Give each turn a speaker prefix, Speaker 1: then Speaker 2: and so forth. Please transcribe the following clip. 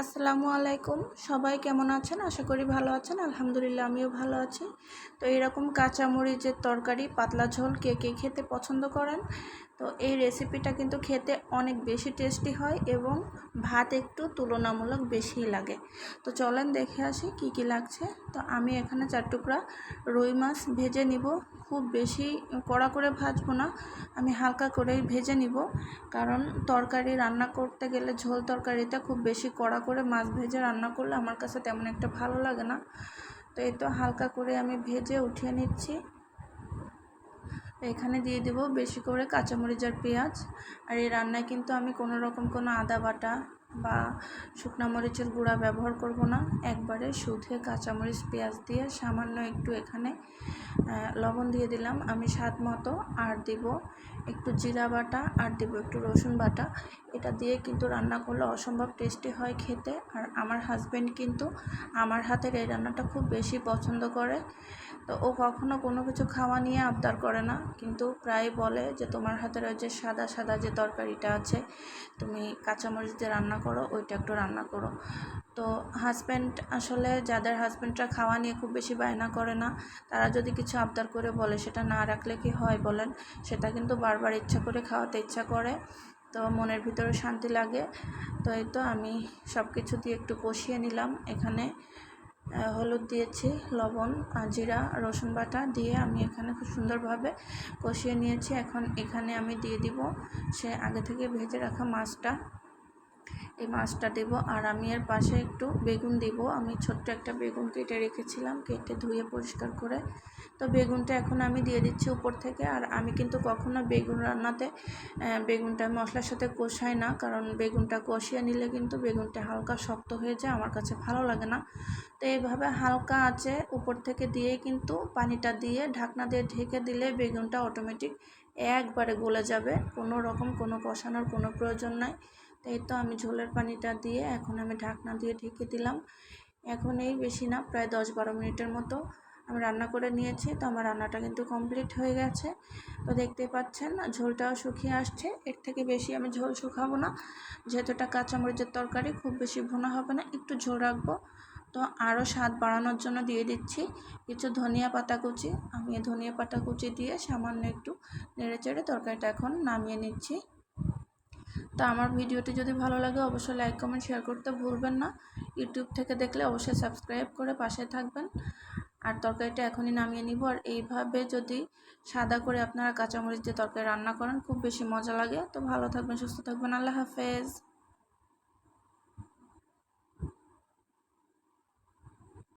Speaker 1: আসসালামু আলাইকুম। সবাই কেমন আছেন? আশা করি ভালো আছেন। আলহামদুলিল্লাহ আমিও ভালো আছি। তো এরকম কাঁচামরিচের তরকারি পাতলা ঝোল কে কে খেতে পছন্দ করেন? তো এই রেসিপিটা কিন্তু খেতে অনেক বেশি টেস্টি হয় এবং ভাত একটু তুলনামূলক বেশিই লাগে। তো চলেন দেখে আসি কি কি লাগছে। তো আমি এখানে 4 টুকরা রুই মাছ ভেজে নিব। খুব বেশি কড়া করে ভাজবো না, আমি হালকা করেই ভেজে নিব, কারণ তরকারি রান্না করতে গেলে ঝোল তরকারিতে খুব বেশি কড়া করে মাছ ভেজে রান্না করলে আমার কাছে তেমন একটা ভালো লাগে না। তো এই তো হালকা করে আমি ভেজে উঠিয়ে নিচ্ছি। এখানে দিয়ে দেব বেশি করে কাঁচামরিচ আর পেঁয়াজ। আর এই রান্নায় কিন্তু আমি কোনো রকম কোনো আদা বাটা বা শুকনো মরিচের গুঁড়া ব্যবহার করব না, একবারে শুধু কাঁচামরিচ পেঁয়াজ দিয়ে সামান্য একটু এখানে লবণ দিয়ে দিলাম আমি স্বাদ মতো, আর দিব একটু জিরা বাটা, আর দিব একটু রসুন বাটা। এটা দিয়ে কিন্তু রান্না করলে অসম্ভব টেস্টি হয় খেতে। আর আমার হাজব্যান্ড কিন্তু আমার হাতের এই রান্নাটা খুব বেশি পছন্দ করে। তো ও কখনো কোনো কিছু খাওয়া নিয়ে আবদার করে না, কিন্তু প্রায় বলে যে তোমার হাতের ওই যে সাদা সাদা যে তরকারিটা আছে, তুমি কাঁচামরিচ দিয়ে রান্না করো, ওইটা একটু রান্না করো। তো হাজব্যান্ড আসলে, যাদের হাজব্যান্ডরা খাওয়া নিয়ে খুব বেশি বায়না করে না, তারা যদি কিছু আবদার করে বলে সেটা না রাখলে কি হয় বলেন? সেটা কিন্তু বারবার ইচ্ছা করে খাওয়াতে ইচ্ছা করে, তো মনের ভিতরে শান্তি লাগে। তো এই তো আমি সব কিছু দিয়ে একটু কষিয়ে নিলাম। এখানে হলুদ দিয়েছি, লবণ, জিরা, রসুন বাটা দিয়ে আমি এখানে খুব সুন্দরভাবে কষিয়ে নিয়েছি। এখন এখানে আমি দিয়ে দিব সে আগে থেকে ভেজে রাখা মাছটা। এই মাছটা দেব, আর আমি এর পাশে একটু বেগুন দিব। আমি ছোট্ট একটা বেগুন কেটে রেখেছিলাম, কেটে ধুয়ে পরিষ্কার করে। তো বেগুনটা এখন আমি দিয়ে দিচ্ছি উপর থেকে। আর আমি কিন্তু কখনো বেগুন রান্নাতে বেগুনটা মশলার সাথে কষাই না, কারণ বেগুনটা কষিয়ে নিলে কিন্তু বেগুনটা হালকা শক্ত হয়ে যায়, আমার কাছে ভালো লাগে না। তো এইভাবে হালকা আঁচে উপর থেকে দিয়ে কিন্তু পানিটা দিয়ে ঢাকনা দিয়ে ঢেকে দিলে বেগুনটা অটোমেটিক একবারে গলে যাবে, কোনো রকম কোনো কষানোর কোনো প্রয়োজন নাই। এই তো আমি ঝোলের পানিটা দিয়ে এখন আমি ঢাকনা দিয়ে ঢেকে দিলাম। এখন এই বেশি না, প্রায় 10-12 মিনিটের মতো আমি রান্না করে নিয়েছি। তো আমার রান্নাটা কিন্তু কমপ্লিট হয়ে গেছে। তো দেখতেই পাচ্ছেন ঝোলটাও শুকিয়ে আসছে। এর থেকে বেশি আমি ঝোল শুকাবো না, যেহেতু এটা কাঁচামরিচের তরকারি, খুব বেশি ভুনা হবে না, একটু ঝোল রাখবো। তো আরও স্বাদ বাড়ানোর জন্য দিয়ে দিচ্ছি কিছু ধনিয়া পাতা কুচি। আমি ধনিয়া পাতা কুচি দিয়ে সামান্য একটু নেড়ে চেড়ে তরকারিটা এখন নামিয়ে নিচ্ছি। তো আমার ভিডিওটি যদি ভালো লাগে অবশ্যই লাইক কমেন্ট শেয়ার করতে ভুলবেন না। ইউটিউব থেকে দেখলে অবশ্যই সাবস্ক্রাইব করে পাশে থাকবেন। আর তরকারিটা এখনই নামিয়ে নিব। আর এইভাবে যদি সাদা করে আপনারা কাঁচামরিচ দিয়ে তরকারি রান্না করেন খুব বেশি মজা লাগে। তো ভালো থাকবেন, সুস্থ থাকবেন, আল্লাহ হাফেজ।